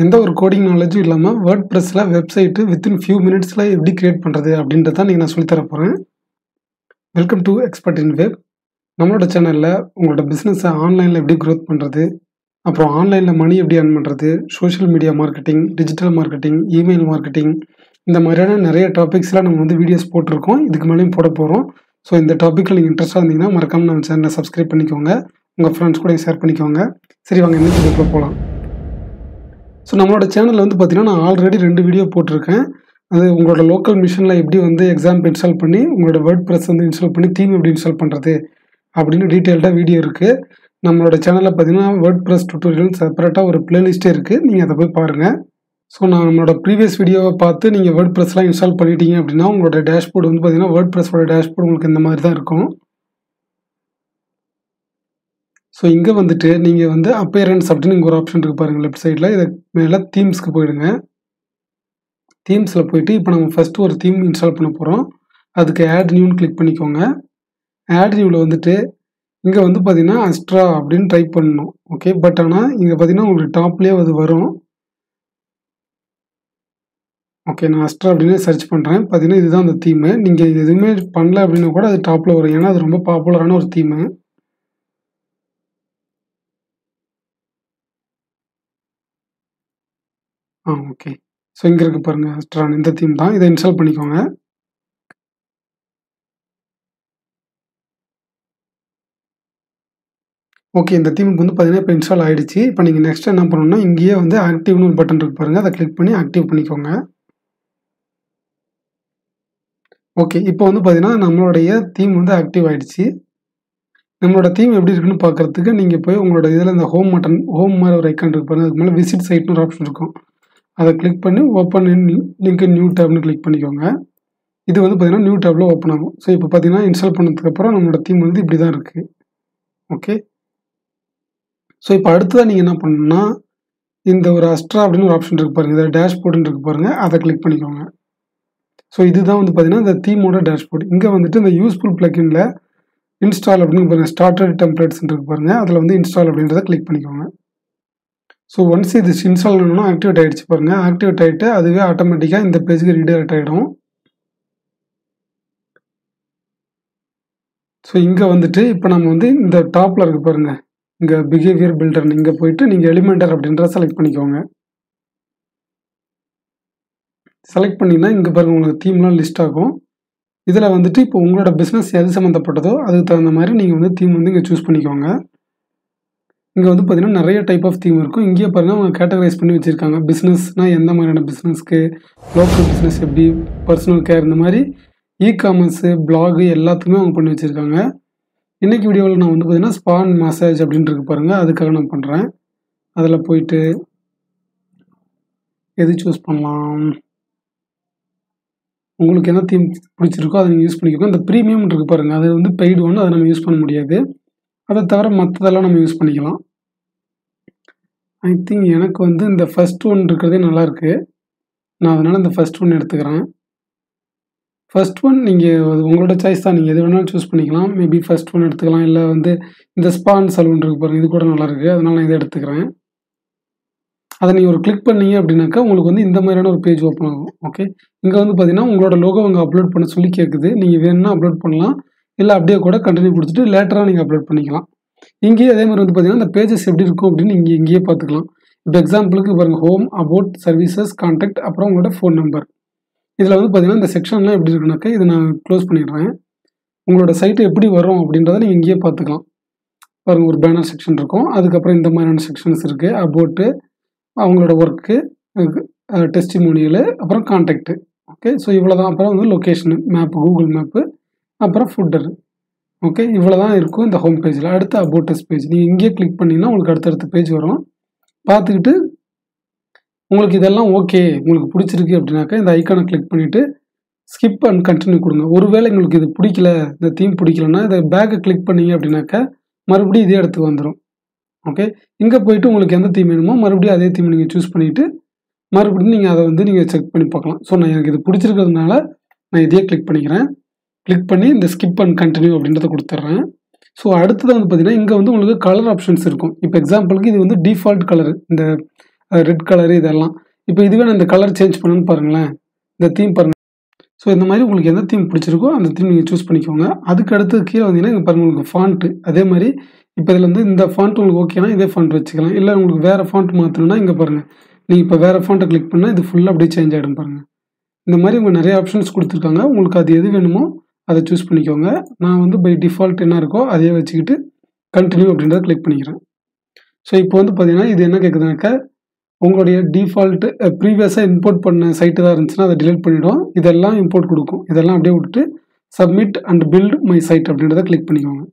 எந்த ஒரு கோடிங் நாலேஜும் இல்லாம வேர்ட்பிரஸ்ல வெப்சைட் வித்தின் ஃபியூ மினிட்ஸ்ல எப்படி கிரியேட் பண்றது அப்படின்றத இன்னைக்கு நான் சொல்லித் தர போறேன். Welcome to expert in web. நம்மளோட சேனல்ல உங்களோட பிசினஸை ஆன்லைன்ல எப்படி growth பண்றது, அப்புறம் ஆன்லைன்ல மணி எப்படி earn பண்றது, social media marketing, digital marketing, email marketing, இந்த மாதிரியான நிறைய டாபிக்ஸ்லாம் நம்ம வீடியோஸ் போட்டிருக்கோம். இதுக்கு மேலேயும் போட போறோம். ஸோ இந்த டாபிக்ல நீங்கள் இன்ட்ரெஸ்டாக இருந்தீங்கன்னா மறக்காம நம்ம சேனலை சப்ஸ்கிரைப் பண்ணிக்கோங்க. உங்கள் ஃப்ரெண்ட்ஸ் கூட ஷேர் பண்ணிக்கோங்க. சரி, வாங்க இன்னைக்கு வீடியோக்குள்ள போகலாம். ஸோ நம்மளோட சேனலில் பார்த்தீங்கன்னா நான் ஆல்ரெடி 2 வீடியோ போட்டிருக்கேன். அது உங்களோட லோக்கல் மிஷினில் எப்படி எக்ஸாம்பிள் இன்ஸ்டால் பண்ணி உங்களோட வேர்ட்பிரஸ் இன்ஸ்டால் பண்ணி தீம் எப்படி இன்ஸ்டால் பண்ணுறது அப்படின்னு டீட்டெயில்டாக வீடியோ இருக்குது. நம்மளோட சேனலில் பார்த்தீங்கன்னா வேர்ட்பிரஸ் டுட்டோரியல் செப்பரேட்டாக ஒரு பிளேலிஸ்ட்டே இருக்குது. நீங்கள் அதை போய் பாருங்கள். ஸோ நான் நம்மளோட ப்ரீவியஸ் வீடியோவை பார்த்து நீங்கள் வேர்ட்பிரஸ்லாம் இன்ஸ்டால் பண்ணிட்டீங்க அப்படின்னா உங்களோட டேஷ்போர்டு பார்த்தீங்கன்னா வேர்ட்பிரஸோட டேஷ்போர்டு உங்களுக்கு இந்த மாதிரி தான் இருக்கும். ஸோ இங்கே நீங்கள் அப்பேரன்ஸ் அப்படின்னு இங்கே ஒரு ஆப்ஷன் இருக்குது பாருங்கள் லெஃப்ட் சைடில். இதை மேலே தீம்ஸ்க்கு போயிடுங்க. தீம்ஸில் போயிட்டு இப்போ நம்ம ஃபஸ்ட்டு ஒரு தீம் இன்ஸ்டால் பண்ண போகிறோம். அதுக்கு ஆட் நியூன்னு கிளிக் பண்ணிக்கோங்க. ஆட் நியூவில் இங்கே பார்த்தீங்கன்னா அஸ்ட்ரா அப்படின்னு டைப் பண்ணணும். ஓகே, பட் ஆனால் இங்கே பார்த்தீங்கன்னா உங்களுக்கு டாப்லேயே அது வரும். ஓகே, நான் அஸ்ட்ரா அப்படின்னு சர்ச் பண்ணுறேன். பார்த்தீங்கன்னா இதுதான் அந்த தீமு. நீங்கள் எதுவுமே பண்ணல அப்படின்னா கூட அது டாப்பில் வரும். ஏன்னா அது ரொம்ப பாப்புலரான ஒரு தீமு. ஓகே, ஸோ இங்கே இருக்குது பாருங்கள் அஸ்ட்ரான், இந்த தீம் தான். இதை இன்ஸ்டால் பண்ணிக்கோங்க. ஓகே, இந்த தீமுக்கு பார்த்தீங்கன்னா இப்போ இன்ஸ்டால் ஆகிடுச்சு. இப்போ நீங்கள் நெக்ஸ்ட் என்ன பண்ணணும்னா இங்கேயே ஆக்டிவ்னு ஒரு பட்டன் இருக்கு பாருங்கள். அதை கிளிக் பண்ணி ஆக்டிவ் பண்ணிக்கோங்க. ஓகே, இப்போ பார்த்தீங்கன்னா நம்மளுடைய தீம் ஆக்டிவ் ஆகிடுச்சு. நம்மளோட தீம் எப்படி இருக்குன்னு பார்க்குறதுக்கு நீங்கள் போய் உங்களோட இதில் இந்த ஹோம் மாதிரி ஒரு ஐக்கான் இருக்கு பாருங்கள். அதுக்கு மேலே விசிட் சைட்னு ஒரு ஆப்ஷன் இருக்கும். அதை கிளிக் பண்ணி ஓப்பன் லிங்க் நியூ டேப்னு கிளிக் பண்ணிக்கோங்க. இது பார்த்தீங்கன்னா நியூ டேப்பில் ஓப்பன் ஆகும். ஸோ இப்போ பார்த்தீங்கன்னா இன்ஸ்டால் பண்ணதுக்கப்புறம் நம்மளோட தீம் இப்படி தான் இருக்குது. ஓகே, ஸோ இப்போ அடுத்ததாக நீங்கள் என்ன பண்ணணும்னா இந்த ஒரு அஸ்ட்ரா அப்படின்னு ஒரு ஆப்ஷன் இருக்குது பாருங்கள். இதில் டேஷ்போர்டுன்னு இருக்குது பாருங்கள். அதை கிளிக் பண்ணிக்கோங்க. ஸோ இதுதான் பார்த்தீங்கன்னா இந்த தீமோட டேஷ்போர்டு. இங்கே இந்த யூஸ்ஃபுல் பிளக்கின்ல இன்ஸ்டால் அப்படின்னு பாருங்கள், ஸ்டார்டர் டெம்ப்ளேட்ஸ் இருக்கு பாருங்கள். அதில் இன்ஸ்டால் அப்படின்றத கிளிக் பண்ணிக்கோங்க. ஸோ ஒன்ஸ் இது இன்ஸ்டால் பண்ணணும்னா ஆக்டிவேட் ஆகிடுச்சு பாருங்கள். ஆக்டிவேட் ஆகிட்டு அதுவே ஆட்டோமேட்டிக்காக இந்த பேஜுக்கு ரீடைரக்ட் ஆகிடும். ஸோ இங்கே இப்போ நம்ம இந்த டாப்பில் இருக்கு பாருங்கள், இங்கே பிஹேவியர் பில்டர், இங்கே போயிட்டு நீங்கள் எலிமெண்டர் அப்படின்றத செலக்ட் பண்ணிக்கோங்க. செலக்ட் பண்ணிங்கன்னா இங்கே பாருங்கள் உங்களுக்கு தீம்லாம் லிஸ்ட் ஆகும். இதில் இப்போ உங்களோட பிஸ்னஸ் எது சம்மந்தப்பட்டதோ அதுக்கு தகுந்த மாதிரி நீங்கள் தீம் இங்கே சூஸ் பண்ணிக்கோங்க. இங்கே பார்த்தீங்கன்னா நிறைய டைப் ஆஃப் தீம் இருக்கும். இங்கேயே பாருங்கள் அவங்க கேட்டகரைஸ் பண்ணி வச்சுருக்காங்க. பிஸ்னஸ்னால் எந்த மாதிரியான பிஸ்னஸ்க்கு, லோக்கல் பிஸ்னஸ் எப்படி, பர்சனல் கேர், இந்த மாதிரி இ-காமர்ஸு, பிளாகு எல்லாத்துக்குமே அவங்க பண்ணி வச்சுருக்காங்க. இன்றைக்கி வீடியோவில் நான் பார்த்தீங்கன்னா ஸ்பான் மசாஜ் அப்படின்ட்டு இருக்கு பாருங்கள். அதுக்காக நான் பண்ணுறேன். அதில் போயிட்டு எது சூஸ் பண்ணலாம், உங்களுக்கு என்ன தீம் பிடிச்சிருக்கோ அதை நீங்கள் யூஸ் பண்ணிக்கோங்க. இந்த ப்ரீமியம் இருக்குது பாருங்கள், அது பெய்டு ஒன்று, அதை நம்ம யூஸ் பண்ண முடியாது. அதை தவிர மற்றதெல்லாம் நம்ம யூஸ் பண்ணிக்கலாம். ஐ திங்க் எனக்கு இந்த ஃபஸ்ட் ஒன் இருக்கிறதே நல்லாயிருக்கு. நான் அதனால் இந்த ஃபஸ்ட் ஒன் எடுத்துக்கிறேன். ஃபஸ்ட் ஒன் நீங்கள் உங்களோட சாய்ஸ் தான். நீங்கள் எது வேணாலும் சூஸ் பண்ணிக்கலாம். மேபி ஃபஸ்ட் ஒன் எடுத்துக்கலாம். இல்லை இந்த ஸ்பான் சலூன் இருக்குது பாருங்கள், இது கூட நல்லாயிருக்கு. அதனால் நான் இதை எடுத்துக்கிறேன். அதை நீங்கள் ஒரு கிளிக் பண்ணீங்க அப்படின்னாக்கா உங்களுக்கு இந்த மாதிரியான ஒரு பேஜ் ஓப்பன் ஆகும். ஓகே, இங்கே பார்த்தீங்கன்னா உங்களோட லோகோ அங்கே அப்லோட் பண்ண சொல்லி கேட்குது. நீங்கள் வேணும்னா அப்லோட் பண்ணலாம், இல்லை அப்படியே கூட கண்டினியூ கொடுத்துட்டு லேட்டராக நீங்கள் அப்லோட் பண்ணிக்கலாம். இங்கேயே அதே மாதிரி பார்த்தீங்கன்னா இந்த பேஜஸ் எப்படி இருக்கும் அப்படின்னு நீங்கள் இங்கேயே பார்த்துக்கலாம். இப்போ எக்ஸாம்பிளுக்கு பாருங்கள், ஹோம், அபவுட், சர்வீசஸ், கான்டாக்ட், அப்புறம் உங்களோட ஃபோன் நம்பர். இதில் பார்த்தீங்கன்னா இந்த செக்ஷன்லாம் எப்படி இருக்குனாக்கா இதை நான் க்ளோஸ் பண்ணிடுறேன். உங்களோட சைட்டு எப்படி வரும் அப்படின்றத நீங்கள் இங்கேயே பார்த்துக்கலாம். பாருங்கள், ஒரு பேனர் செக்ஷன் இருக்கும். அதுக்கப்புறம் இந்த மாதிரியான செக்ஷன்ஸ் இருக்குது. அபவுட்டு, அவங்களோட ஒர்க்கு, டெஸ்டிமோனியலு, அப்புறம் கான்டாக்டு. ஓகே, ஸோ இவ்வளோ தான். அப்புறம் லொக்கேஷனு, மேப்பு, கூகுள் மேப்பு, அப்புறம் ஃபுட்டரு. ஓகே, இவ்வளோ தான் இருக்கும் இந்த ஹோம் பேஜில். அடுத்து அபவுட்டஸ் பேஜ். நீங்கள் இங்கேயே கிளிக் பண்ணிங்கன்னா உங்களுக்கு அடுத்தடுத்த பேஜ் வரும். பார்த்துக்கிட்டு உங்களுக்கு இதெல்லாம் ஓகே, உங்களுக்கு பிடிச்சிருக்கு அப்படின்னாக்கா இந்த ஐக்கானை கிளிக் பண்ணிவிட்டு ஸ்கிப் அண்ட் கண்டினியூ கொடுங்க. ஒருவேளை உங்களுக்கு இது பிடிக்கல, இந்த தீம் பிடிக்கலன்னா இதை பேக்கை கிளிக் பண்ணீங்க அப்படின்னாக்கா மறுபடியும் இதே இடத்துக்கு வந்துடும். ஓகே, இங்கே போயிட்டு உங்களுக்கு எந்த தீம் வேணுமோ மறுபடியும் அதே தீம் நீங்கள் சூஸ் பண்ணிவிட்டு மறுபடியும் நீங்கள் அதை நீங்கள் செக் பண்ணி பார்க்கலாம். ஸோ நான் எனக்கு இது பிடிச்சிருக்கிறதுனால நான் இதையே கிளிக் பண்ணிக்கிறேன். கிளிக் பண்ணி இந்த ஸ்கிப் அண்ட் கண்டினியூ அப்படின்றத கொடுத்துட்றேன். ஸோ அடுத்தது பார்த்தீங்கன்னா இங்கே உங்களுக்கு கலர் ஆப்ஷன்ஸ் இருக்கும். இப்போ எக்ஸாம்பிளுக்கு இது டிஃபால்ட் கலரு, இந்த ரெட் கலரு இதெல்லாம். இப்போ இதுவே நான் இந்த கலர் சேஞ்ச் பண்ணணும்னு பாருங்களேன். இந்த தீம் பாருங்க. ஸோ இந்த மாதிரி உங்களுக்கு எந்த தீம் பிடிச்சிருக்கோ அந்த தீம் நீங்கள் சூஸ் பண்ணிக்கோங்க. அதுக்கு அடுத்து கீழே வந்தீங்கன்னா இங்கே பாருங்கள் உங்களுக்கு ஃபாண்ட்டு. அதே மாதிரி இப்போ இதில் வந்து இந்த ஃபாண்ட் உங்களுக்கு ஓகேனா இதே ஃபாண்ட் வச்சுக்கலாம். இல்லை உங்களுக்கு வேறு ஃபாண்ட் மாற்றணும்னா இங்கே பாருங்கள். நீங்கள் இப்போ வேறு ஃபாண்ட்டை கிளிக் பண்ணால் இது ஃபுல்லாக அப்படியே சேஞ்ச் ஆகிடும் பாருங்கள். இந்த மாதிரி உங்கள் நிறைய ஆப்ஷன்ஸ் கொடுத்துருக்காங்க. உங்களுக்கு அது எது வேணுமோ அதை சூஸ் பண்ணிக்கோங்க. நான் வந்து பை டிஃபால்ட் என்ன இருக்கோ அதையே வச்சுக்கிட்டு கண்டினியூ அப்படின்றத கிளிக் பண்ணிக்கிறேன். ஸோ இப்போ வந்து பார்த்தீங்கன்னா இது என்ன கேட்குதுனாக்கா உங்களுடைய டிஃபால்ட்டு ப்ரீவியஸாக இம்போர்ட் பண்ண சைட்டு தான் இருந்துச்சுன்னா அதை டிலீட் பண்ணிவிடும். இதெல்லாம் இம்போர்ட் கொடுக்கும். இதெல்லாம் அப்படியே விட்டுட்டு submit and build my site அப்படின்றத கிளிக் பண்ணிக்கோங்க.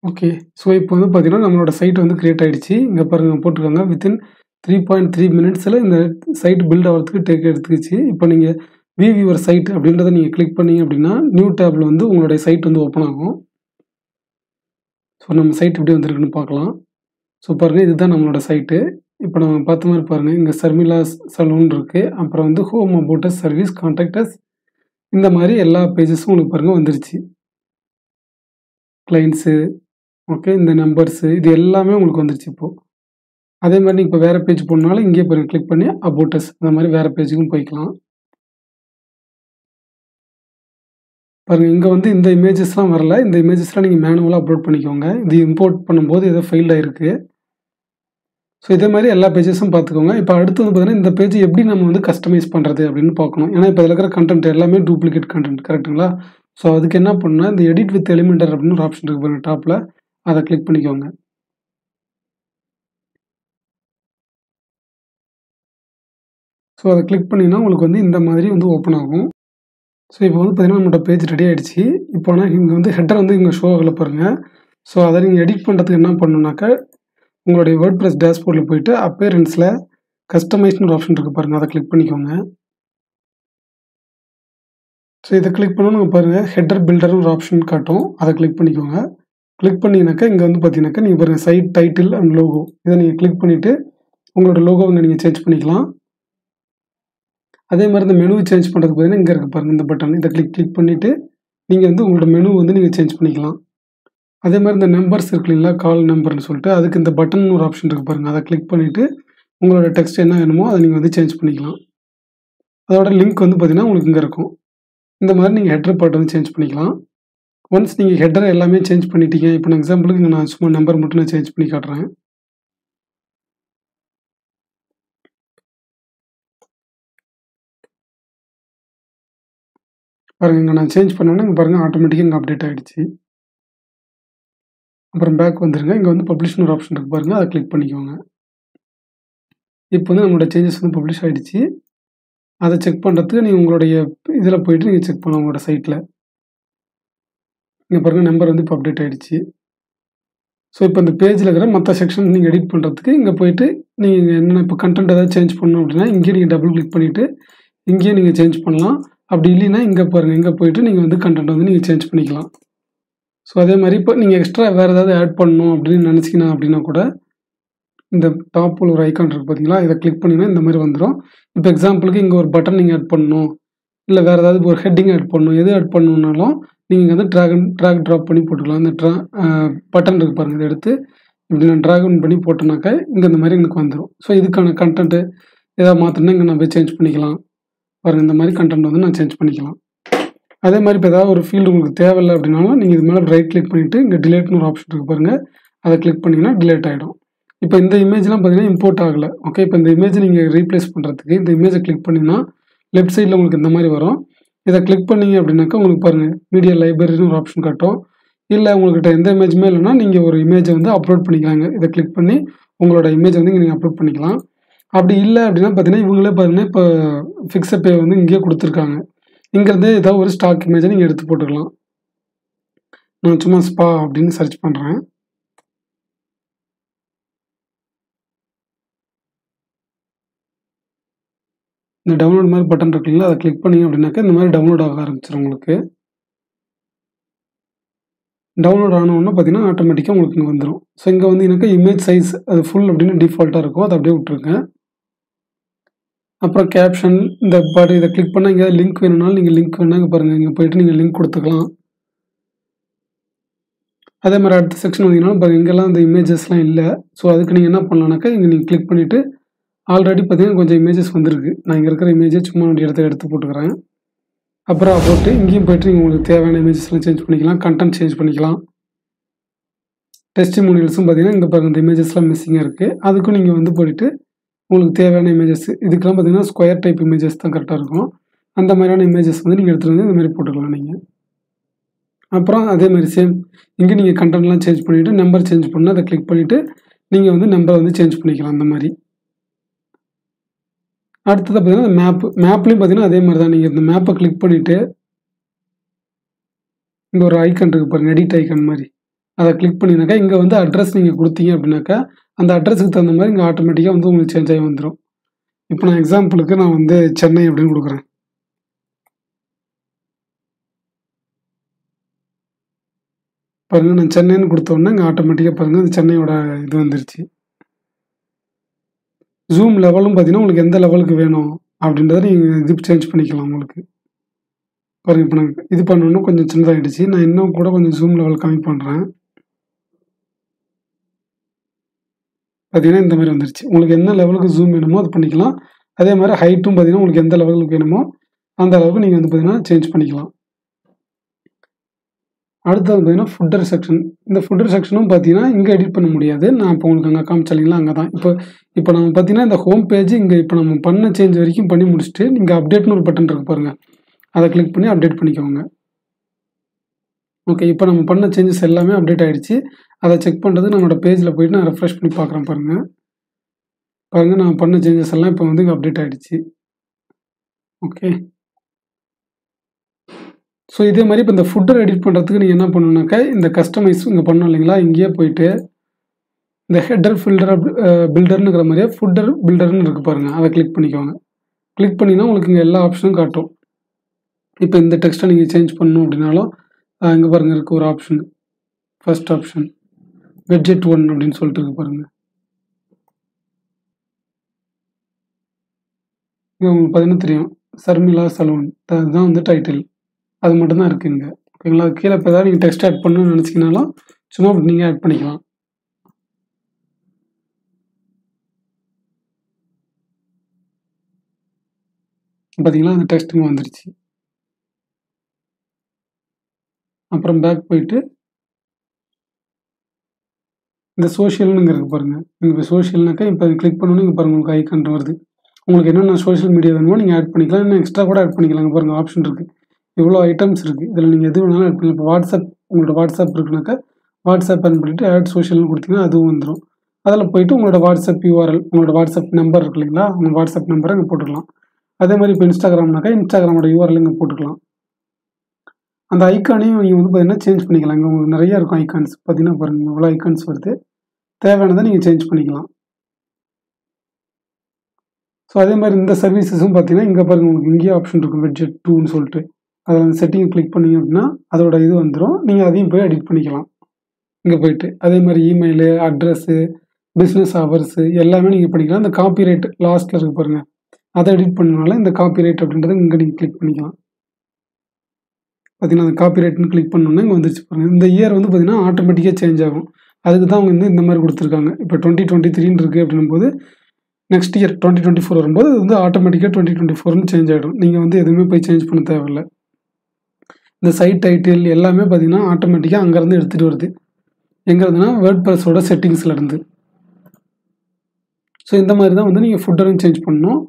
ஓகே. ஸோ இப்போ வந்து பார்த்தீங்கன்னா நம்மளோட சைட் வந்து கிரியேட் ஆகிடுச்சு. இங்கே பாருங்கள் போட்டிருக்காங்க வித்தின் 3.3 மினிட்ஸில் இந்த சைட் பில்ட் ஆகிறதுக்கு எடுத்துக்கிச்சு. இப்போ நீங்கள் வியூ யுவர் சைட் அப்படின்றத நீங்கள் கிளிக் பண்ணீங்க அப்படின்னா நியூ டேப்பில் வந்து உங்களுடைய சைட் வந்து ஓப்பன் ஆகும். ஸோ நம்ம சைட் எப்படி வந்திருக்குன்னு பார்க்கலாம். ஸோ பாருங்கள் இதுதான் நம்மளோட சைட்டு. இப்போ நம்ம பார்த்த மாதிரி பாருங்கள் இங்கே சர்மிளாஸ் சலூன் இருக்குது. அப்புறம் வந்து home about us, service, contact as, இந்த மாதிரி எல்லா பேஜஸும் உங்களுக்கு பாருங்கள் வந்துருச்சு. கிளைண்ட்ஸு, ஓகே, இந்த நம்பர்ஸு இது எல்லாமே உங்களுக்கு வந்துருச்சு இப்போது. அதே மாதிரி நீங்கள் இப்போ வேறு பேஜ் போனாலும் இங்கே பாருங்கள் கிளிக் பண்ணி அபவுட் அஸ் அந்த மாதிரி வேறு பேஜுக்கும் போய்க்கலாம். பாருங்கள் இங்கே வந்து இந்த இமேஜஸ்லாம் வரல. இந்த இமேஜஸ்லாம் நீங்கள் மேனுவலாக அப்லோட் பண்ணிக்கோங்க. இது இம்போர்ட் பண்ணும்போது ஏதோ ஃபெயில்ட் ஆகிருக்கு. ஸோ இதே மாதிரி எல்லா பேஜஸும் பார்த்துக்கோங்க. இப்போ அடுத்து வந்து பார்த்தீங்கன்னா இந்த பேஜ் எப்படி நம்ம வந்து கஸ்டமைஸ் பண்ணுறது அப்படின்னு பார்க்கணும். ஏன்னா இப்போ இதில் இருக்கிற கண்டென்ட் எல்லாமே டூப்ளிகேட் கண்டென்ட் கரெக்டுங்களா? ஸோ அதுக்கு என்ன பண்ணால் இந்த எடிட் வித் எலிமெண்டர் அப்படின்னு ஒரு ஆப்ஷன் இருக்குது பாருங்கள் டாப்பில், அதை கிளிக் பண்ணிக்கோங்க. ஸோ அதை கிளிக் பண்ணிங்கன்னா உங்களுக்கு வந்து இந்த மாதிரி வந்து ஓப்பன் ஆகும். ஸோ இப்போ வந்து பார்த்தீங்கன்னா நம்மளோட பேஜ் ரெடி ஆகிடுச்சு. இப்போ ஆனால் இங்கே வந்து ஹெட்டர் வந்து இங்கே ஷோ ஆகலை பாருங்கள். ஸோ அதை நீங்கள் எடிட் பண்ணுறதுக்கு என்ன பண்ணணுன்னாக்கா உங்களுடைய வேர்ட்பிரஸ் டேஷ்போர்டில் போயிட்டு அப்பேரன்ஸில் கஸ்டமைஸ்னு ஒரு ஆப்ஷன் இருக்குது பாருங்கள், அதை கிளிக் பண்ணிக்கோங்க. ஸோ இதை கிளிக் பண்ணணும் பாருங்கள் ஹெட்டர் பில்டர்னு ஒரு ஆப்ஷன் காட்டும், அதை கிளிக் பண்ணிக்கோங்க. கிளிக் பண்ணிங்கனாக்கா இங்கே வந்து பார்த்தீங்கன்னாக்கா நீங்கள் பாருங்கள் சைட் டைட்டில் அண்ட் லோகோ இதை நீங்கள் கிளிக் பண்ணிவிட்டு உங்களோட லோகோ இங்கே நீங்கள் சேஞ்ச் பண்ணிக்கலாம். அதே மாதிரி இந்த மெனு சேஞ்ச் பண்ணுறதுக்கு பார்த்தீங்கன்னா இங்கே இருக்குது பாருங்கள் இந்த பட்டன், இதை கிளிக் பண்ணிவிட்டு நீங்கள் வந்து உங்களோட மெனு வந்து நீங்கள் சேஞ்ச் பண்ணிக்கலாம். அதே மாதிரி இந்த நம்பர்ஸ் இருக்கு இல்லைங்களா, கால் நம்பர்னு சொல்லிட்டு அதுக்கு இந்த பட்டன் ஒரு ஆப்ஷன் இருக்குது பாருங்கள், அதை கிளிக் பண்ணிவிட்டு உங்களோட டெக்ஸ்ட் என்ன வேணுமோ அதை நீங்கள் வந்து சேஞ்ச் பண்ணிக்கலாம். அதோட லிங்க் வந்து பார்த்தீங்கன்னா உங்களுக்கு இங்கே இருக்கும். இந்த மாதிரி நீங்கள் ஹெட்டர் பார்ட் வந்து சேஞ்ச் பண்ணிக்கலாம். ஒன்ஸ் நீங்கள் ஹெட்டர் எல்லாமே சேஞ்ச் பண்ணிட்டீங்க, இப்போ நான் எக்ஸாம்பிளுக்கு நான் சும்மா நம்பர் மட்டும் நான் சேஞ்ச் பண்ணி காட்டுறேன். பாருங்கள் இங்கே நான் சேஞ்ச் பண்ணோன்னா இங்கே பாருங்கள் ஆட்டோமேட்டிக்காக இங்கே அப்டேட் ஆகிடுச்சு. அப்புறம் பேக் வந்துருங்க. இங்கே வந்து பப்ளிஷ்னு ஒரு ஆப்ஷன் இருக்குது பாருங்கள், அதை கிளிக் பண்ணிக்கோங்க. இப்போ வந்து நம்மளோட சேஞ்சஸ் வந்து பப்ளிஷ் ஆகிடுச்சு. அதை செக் பண்ணுறதுக்கு நீங்கள் உங்களுடைய இதில் போய்ட்டு நீங்கள் செக் பண்ணலாம் உங்களோட சைட்டில். இங்கே பாருங்கள் நம்பர் வந்து இப்போ அப்டேட் ஆகிடுச்சு. ஸோ இப்போ இந்த பேஜில் இருக்கிற மற்ற செக்ஷன் நீங்கள் எடிட் பண்ணுறதுக்கு இங்கே போய்ட்டு நீங்கள் என்னென்ன இப்போ கண்டென்ட் ஏதாவது சேஞ்ச் பண்ணணும் அப்படின்னா இங்கேயே நீங்கள் டபுள் கிளிக் பண்ணிவிட்டு இங்கேயே நீங்கள் சேஞ்ச் பண்ணலாம். அப்படி இல்லைன்னா இங்கே பாருங்கள், இங்கே போய்ட்டு நீங்கள் வந்து கண்டென்ட் வந்து நீங்கள் சேஞ்ச் பண்ணிக்கலாம். ஸோ அதே மாதிரி இப்போ நீங்கள் எக்ஸ்ட்ரா வேறு ஏதாவது ஆட் பண்ணணும் அப்படின்னு நினச்சிங்கன்னா அப்படின்னா கூட இந்த டாப்பில் ஒரு ஐக்கான் இருக்குது பார்த்தீங்களா, இதை கிளிக் பண்ணிங்கன்னா இந்த மாதிரி வந்துடும். இப்போ எக்ஸாம்பிளுக்கு இங்கே ஒரு பட்டன் நீங்கள் ஆட் பண்ணணும், இல்லை வேறு ஏதாவது ஒரு ஹெட்டிங் ஆட் பண்ணணும், எது ஆட் பண்ணணுன்னாலும் நீங்கள் வந்து ட்ராக் ட்ராப் பண்ணி போட்டுக்கலாம். இந்த பட்டன் இருக்குது பாருங்கள், இதை எடுத்து இப்படி நான் ட்ராகன் பண்ணி போட்டேனாக்கா இங்கே இந்த மாதிரி எனக்கு வந்துடும். ஸோ இதுக்கான கண்டென்ட்டு ஏதாவது மாற்றணுன்னா இங்கே நான் போய் சேஞ்ச் பண்ணிக்கலாம். பாருங்கள் இந்த மாதிரி கண்டென்ட் வந்து நான் சேஞ்ச் பண்ணிக்கலாம். அதே மாதிரி இப்போ ஏதாவது ஒரு ஃபீல்டு உங்களுக்கு தேவையில்லை அப்படின்னாலும் நீங்கள் இது மேலே ரைட் கிளிக் பண்ணிவிட்டு இங்கே டிலேட்னு ஒரு ஆப்ஷன் இருக்குது பாருங்கள், அதை கிளிக் பண்ணிங்கன்னா டிலேட் ஆகிடும். இப்போ இந்த இமேஜ்லாம் பார்த்தீங்கன்னா இம்போர்ட் ஆகலை. ஓகே, இப்போ இந்த இமேஜை நீங்கள் ரீப்ளேஸ் பண்ணுறதுக்கு இந்த இமேஜை கிளிக் பண்ணிங்கன்னா லெஃப்ட் சைடில் உங்களுக்கு இந்த மாதிரி வரும். இதை கிளிக் பண்ணிங்க அப்படின்னாக்கா உங்களுக்கு பாருங்கள் மீடியா லைப்ரரின்னு ஒரு ஆப்ஷன் காட்டும். இல்லை உங்கள்கிட்ட எந்த இமேஜுமே இல்லைன்னா நீங்கள் ஒரு இமேஜை வந்து அப்லோட் பண்ணிக்கலாங்க. இதை கிளிக் பண்ணி உங்களோட இமேஜை வந்து நீங்கள் அப்லோட் பண்ணிக்கலாம். அப்படி இல்லை அப்படின்னா பார்த்தீங்கன்னா இவங்களே பாருங்கள் இப்போ ஃபிக்ஸட் பே வந்து இங்கேயே கொடுத்துருக்காங்க. இங்கேருந்து ஏதாவது ஒரு ஸ்டாக் இமேஜை நீங்கள் எடுத்து போட்டுக்கலாம். நான் சும்மா ஸ்பா அப்படின்னு சர்ச் பண்ணுறேன். இந்த டவுன்லோட் மாதிரி பட்டன் இருக்குங்களா, அதை கிளிக் பண்ணிங்க அப்படின்னாக்கா இந்த மாதிரி டவுன்லோட் ஆக ஆரம்பிச்சிடும் உங்களுக்கு. டவுன்லோட் ஆனோன்னா பார்த்தீங்கன்னா ஆட்டோமேட்டிக்காக உங்களுக்கு இங்கே வந்துடும். ஸோ இங்கே வந்து எனக்கு இமேஜ் சைஸ் அது ஃபுல் அப்படின்னு டிஃபால்ட்டாக இருக்கும், அதை அப்படியே விட்ருங்க. அப்புறம் கேப்ஷன் இந்த பாட்டு இதை கிளிக் பண்ணால் எங்கேயாவது லிங்க் வேணும்னாலும் நீங்கள் லிங்க் வேணால் இங்கே பாருங்கள், இங்கே போய்ட்டு நீங்கள் லிங்க் கொடுத்துக்கலாம். அதே மாதிரி அடுத்த செக்ஷன் வந்தீங்கன்னா பாருங்கள், இங்கெல்லாம் இந்த இமேஜஸ்லாம் இல்லை. ஸோ அதுக்கு நீங்கள் என்ன பண்ணலான்னாக்கா இங்கே நீங்கள் கிளிக் பண்ணிவிட்டு ஆல்ரெடி பார்த்தீங்கன்னா கொஞ்சம் இமேஜஸ் வந்திருக்கு. நான் இங்கே இருக்கிற இமேஜை சும்மா ஒரு இடத்த எடுத்து போட்டுக்கிறேன். அப்புறம் போட்டு இங்கேயும் போய்ட்டு நீங்கள் உங்களுக்கு தேவையான இமேஜஸ்லாம் சேஞ்ச் பண்ணிக்கலாம், கண்டென்ட் சேஞ்ச் பண்ணிக்கலாம். டெஸ்டிமோனியல்ஸும் பார்த்தீங்கன்னா இங்கே பாருங்கள் இந்த இமேஜஸ்லாம் மிஸ்ஸிங்காக இருக்குது. அதுக்கும் நீங்கள் வந்து போய்ட்டு உங்களுக்கு தேவையான இமேஜஸ் இதுக்கெல்லாம் பார்த்தீங்கன்னா ஸ்கொயர் டைப் இமேஜஸ் தான் கரெக்டாக இருக்கும். அந்த மாதிரியான இமேஜஸ் வந்து நீங்கள் எடுத்துகிட்டு வந்து இந்த மாதிரி போட்டுக்கலாம் நீங்கள். அப்புறம் அதேமாதிரி சேம் இங்கே நீங்கள் கண்டென்ட்லாம் சேஞ்ச் பண்ணிவிட்டு நம்பர் சேஞ்ச் பண்ணால் அதை கிளிக் பண்ணிவிட்டு நீங்கள் வந்து நம்பரை வந்து சேஞ்ச் பண்ணிக்கலாம் அந்த மாதிரி. அடுத்தது பார்த்தீங்கன்னா இந்த மேப்லேயும் பார்த்தீங்கன்னா அதே மாதிரி தான். நீங்கள் இந்த மேப்பை கிளிக் பண்ணிவிட்டு இங்கே ஒரு ஐக்கன் இருக்குது பாருங்கள், எடிட் ஐக்கன் மாதிரி. அதை கிளிக் பண்ணினாக்கா இங்கே வந்து அட்ரஸ் நீங்கள் கொடுத்தீங்க அப்படின்னாக்கா அந்த அட்ரஸுக்கு தகுந்த மாதிரி இங்கே ஆட்டோமேட்டிக்காக வந்து உங்களுக்கு சேஞ்ச் ஆகி வந்துடும். இப்போ நான் எக்ஸாம்பிளுக்கு நான் வந்து சென்னை அப்படின்னு கொடுக்குறேன். பாருங்கள், நான் சென்னைன்னு கொடுத்தோன்னே இங்கே ஆட்டோமேட்டிக்காக பாருங்கள் இந்த சென்னையோட இது வந்துருச்சு. ஜூம் லெவலும் பார்த்தீங்கன்னா உங்களுக்கு எந்த லெவலுக்கு வேணும் அப்படின்றத நீங்கள் இது சேஞ்ச் பண்ணிக்கலாம் உங்களுக்கு. பாருங்கள், இப்போ நான் இது பண்ணணுன்னா கொஞ்சம் சின்னதாகிடுச்சு. நான் இன்னும் கூட கொஞ்சம் ஜூம் லெவல் கம்மி பண்ணுறேன். பார்த்தீங்கன்னா இந்த மாதிரி வந்துருச்சு. உங்களுக்கு என்ன லெவலுக்கு ஜூம் வேணுமோ அது பண்ணிக்கலாம். அதே மாதிரி ஹைட்டும் பார்த்தீங்கன்னா உங்களுக்கு எந்த லெவலுக்கு வேணுமோ அந்த அளவுக்கு நீங்கள் வந்து பார்த்தீங்கன்னா சேஞ்ச் பண்ணிக்கலாம். அடுத்தது பார்த்தீங்கன்னா ஃபுட்டர் செக்ஷன். இந்த ஃபுட்டர் செக்ஷனும் பார்த்தீங்கன்னா இங்கே எடிட் பண்ண முடியாது. நான் இப்போ உங்களுக்கு அங்கே காமிச்சிங்களா அங்கே தான். இப்போ நம்ம பார்த்தீங்கன்னா இந்த ஹோம் பேஜ் இங்கே இப்போ நம்ம பண்ண சேஞ்ச் வரைக்கும் பண்ணி முடிச்சுட்டு நீங்கள் அப்டேட்னு ஒரு பட்டன் இருக்குது பாருங்கள், அதை கிளிக் பண்ணி அப்டேட் பண்ணிக்கோங்க. ஓகே, இப்போ நம்ம பண்ண சேஞ்சஸ் எல்லாமே அப்டேட் ஆகிடுச்சு. அதை செக் பண்ணுறது நம்மளோட பேஜில் போய்ட்டு நான் ரெஃப்ரெஷ் பண்ணி பார்க்குறேன் பாருங்கள். நான் பண்ண சேஞ்சஸ் எல்லாம் இப்போ வந்து இங்கே அப்டேட் ஆகிடுச்சு. ஓகே, ஸோ இதே மாதிரி இப்போ இந்த ஃபுட்டர் எடிட் பண்ணுறதுக்கு நீங்கள் என்ன பண்ணணுன்னாக்கா இந்த கஸ்டமைஸ் இங்கே பண்ணோம் இல்லைங்களா, இங்கேயே போயிட்டு இந்த ஹெட்டர் பில்டர்னுங்கிற மாதிரியே ஃபுட்டர் பில்டர்னு இருக்குது பாருங்கள், அதை கிளிக் பண்ணிக்கோங்க. கிளிக் பண்ணிங்கன்னா உங்களுக்கு இங்கே எல்லா ஆப்ஷனும் காட்டும். இப்போ இந்த டெக்ஸ்ட்டை நீங்கள் சேஞ்ச் பண்ணணும் அப்படின்னாலும் இங்கே பாருங்கள் இருக்குது ஒரு ஆப்ஷன், ஃபர்ஸ்ட் ஆப்ஷன் வெட்ஜெட் 1 அப்படின்னு சொல்லிட்டு இருக்கு பாருங்கள். இது உங்களுக்கு பார்த்தீங்கன்னா தெரியும், சர்மிளா சலூன் அதுதான் வந்து டைட்டில், அது மட்டும்தான் இருக்குங்க. ஓகேங்களா, கீழே இப்போ ஏதாவது நீங்கள் டெக்ஸ்ட் ஆட் பண்ணணும்னு நினச்சிங்கனாலும் சும்மா நீங்கள் ஆட் பண்ணிக்கலாம். பார்த்தீங்களா அந்த டெக்ஸ்ட் இங்கே வந்துருச்சு. அப்புறம் பேக் போயிட்டு இந்த சோஷியல்னு இருக்குது பாருங்கள். இப்போ சோஷியல்னாக்கா இப்போ கிளிக் பண்ணணும், இங்கே பாருங்கள் உங்களுக்கு ஐக்கான் வருது. உங்களுக்கு என்னென்ன சோஷியல் மீடியா வேணுமோ நீங்கள் ஆட் பண்ணிக்கலாம், இன்னும் எக்ஸ்ட்ரா கூட ஆட் பண்ணிக்கலாம். இங்கே பாருங்கள் ஆப்ஷன் இருக்குது, இவ்வளோ ஐட்டம்ஸ் இருக்குது. இதில் நீங்கள் எது வேணாலும் ஆட் பண்ணலாம். இப்போ வாட்ஸ்அப், உங்களோட வாட்ஸ்அப் இருக்குனாக்கா வாட்ஸ்அப் ஆன் பண்ணிவிட்டு ஆட் சோஷியல்னு கொடுத்தீங்கன்னா அதுவும் வந்துடும். அதில் போய்ட்டு உங்களோட வாட்ஸ்அப் யூஆர்எல், உங்களோட வாட்ஸ்அப் நம்பர் இருக்கு இல்லைங்களா, உங்கள் வாட்ஸ்அப் நம்பரை இங்கே போட்டுக்கலாம். அதே மாதிரி இப்போ இன்ஸ்டாகிராம்னாக்கா இன்ஸ்டாகிராமோட யூஆர்எல் இங்கே போட்டுக்கலாம். அந்த ஐக்கானையும் நீங்கள் வந்து பார்த்தீங்கன்னா சேஞ்ச் பண்ணிக்கலாம். இங்கே உங்களுக்கு நிறையா இருக்கும் ஐக்கான்ஸ். பார்த்தீங்கன்னா பாருங்கள் இவ்வளோ ஐக்கான்ஸ் வருது, தேவையானதை நீங்கள் சேஞ்ச் பண்ணிக்கலாம். ஸோ அதே மாதிரி இந்த சர்வீசஸும் பார்த்தீங்கன்னா இங்கே பாருங்கள் உங்களுக்கு இங்கேயே ஆப்ஷன் இருக்கும் வெட்ஜெட் 2ன்னு சொல்லிட்டு. அதில் அந்த செட்டிங்கை கிளிக் பண்ணிங்க அப்படின்னா அதோட இது வந்துடும். நீங்கள் அதையும் போய் எடிட் பண்ணிக்கலாம் இங்கே போய்ட்டு. அதே மாதிரி இமெயிலு, அட்ரஸ்ஸு, பிஸ்னஸ் ஹவர்ஸு எல்லாமே நீங்கள் பண்ணிக்கலாம். இந்த காப்பிரைட் லாஸ்ட்டில் இருக்குது பாருங்கள், அதை எடிட் பண்ணனால இந்த காப்பிரைட் அப்படின்றத இங்கே நீங்கள் கிளிக் பண்ணிக்கலாம். பார்த்தீங்கன்னா அந்த காப்பிரைட்னு கிளிக் பண்ணோன்னா இங்கே வந்துருச்சு பாருங்கள். இந்த இயர் வந்து பார்த்தீங்கன்னா ஆட்டோமேட்டிக்காக சேஞ்ச் ஆகும். அதுக்கு தான் அவங்க வந்து இந்த மாதிரி கொடுத்துருக்காங்க. இப்போ 2023 இருக்குது அப்படின்னும் போது நெக்ஸ்ட் இயர் 2024 வரும்போது அது வந்து ஆட்டோமேட்டிக்காக 2024ன்னு சேஞ்ச் ஆகிடும். நீங்கள் வந்து எதுவுமே போய் சேஞ்ச் பண்ண தேவையில்லை. இந்த சைட் டைட்டில் எல்லாமே பார்த்தீங்கன்னா ஆட்டோமேட்டிக்காக அங்கேருந்து எடுத்துகிட்டு வருது. எங்கே இருந்துன்னா வேர்ட்பிரஸோட செட்டிங்ஸில் இருந்து. ஸோ இந்த மாதிரி தான் வந்து நீங்கள் ஃபுட்டரையும் சேஞ்ச் பண்ணணும்.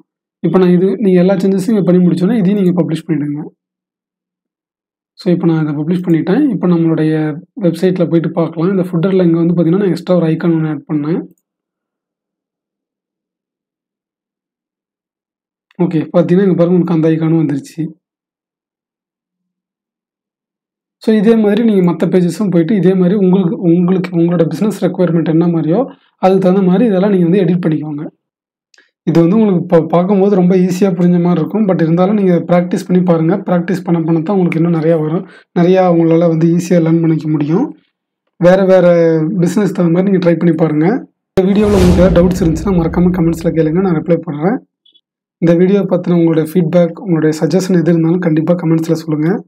இப்போ நான் நீங்கள் எல்லா சேஞ்சஸும் இங்கே பண்ணி முடிச்சோன்னா இதையும் நீங்கள் பப்ளிஷ் பண்ணிவிடுங்க. ஸோ இப்போ நான் இதை பப்ளிஷ் பண்ணிட்டேன். இப்போ நம்மளுடைய வெப்சைட்டில் போய்ட்டு பார்க்கலாம். இந்த ஃபுட்டரில் இங்கே வந்து பார்த்தீங்கன்னா நான் எக்ஸ்ட்ரா ஒரு ஐக்கான் ஒன்று ஆட் பண்ணேன். ஓகே, பார்த்தீங்கன்னா இங்கே பாருங்கள் உங்களுக்கு அந்த ஐக்கானும் வந்துருச்சு. ஸோ இதே மாதிரி நீங்கள் மற்ற பேஜஸும் போய்ட்டு இதே மாதிரி உங்களோட பிஸ்னஸ் ரெக்குவயர்மெண்ட் என்ன மாதிரியோ அதுக்கு தகுந்த மாதிரி இதெல்லாம் நீங்கள் வந்து எடிட் பண்ணிக்கோங்க. இது வந்து உங்களுக்கு இப்போ பார்க்கும்போது ரொம்ப ஈஸியாக புரிஞ்ச மாதிரி இருக்கும். பட் இருந்தாலும் நீங்கள் ப்ராக்டிஸ் பண்ணி பாருங்கள். ப்ராக்டிஸ் பண்ண தான் உங்களுக்கு இன்னும் நிறையா வரும். நிறையா உங்களால் வந்து ஈஸியாக லேர்ன் பண்ணிக்க முடியும். வேறு பிஸ்னஸ் தகுந்த மாதிரி நீங்கள் ட்ரை பண்ணி பாருங்கள். இந்த வீடியோவில் உங்களுக்கு ஏதாவது டவுட்ஸ் இருந்துச்சுன்னா மறக்காமல் கமெண்ட்ஸில் கேளுங்க, நான் ரிப்ளை பண்ணுறேன். இந்த வீடியோ பற்றின உங்களுடைய ஃபீட்பேக், உங்களுடைய சஜஷன் எது இருந்தாலும் கண்டிப்பாக கமெண்ட்ஸில் சொல்லுங்கள்.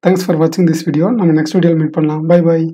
தேங்க்ஸ் ஃபார் வாட்சிங் திஸ் வீடியோ. நம்ம நெக்ஸ்ட் வீடியோவில் மீட் பண்ணலாம். Bye bye.